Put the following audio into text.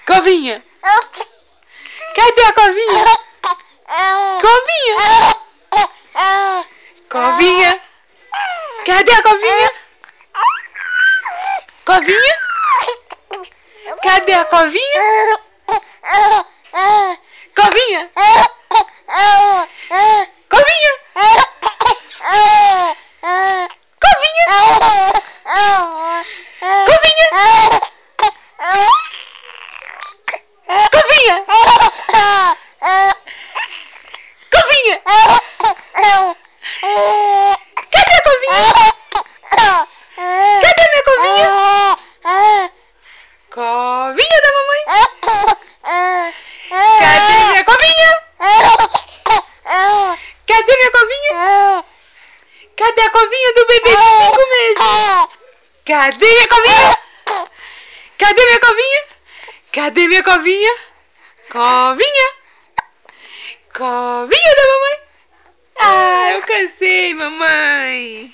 Covinha. Cadê a covinha? Covinha. Covinha. Cadê a covinha? Covinha? Cadê a covinha? Covinha? Covinha? Covinha? Covinha? Covinha? Covinha? Cadê a covinha? Cadê minha covinha? Covinha da mamãe? Cadê minha covinha? Cadê minha covinha? Cadê a covinha do bebê de 5 meses? Cadê minha covinha? Cadê minha covinha? Cadê minha covinha? Covinha? Covinha da mamãe? Ah, eu cansei, mamãe.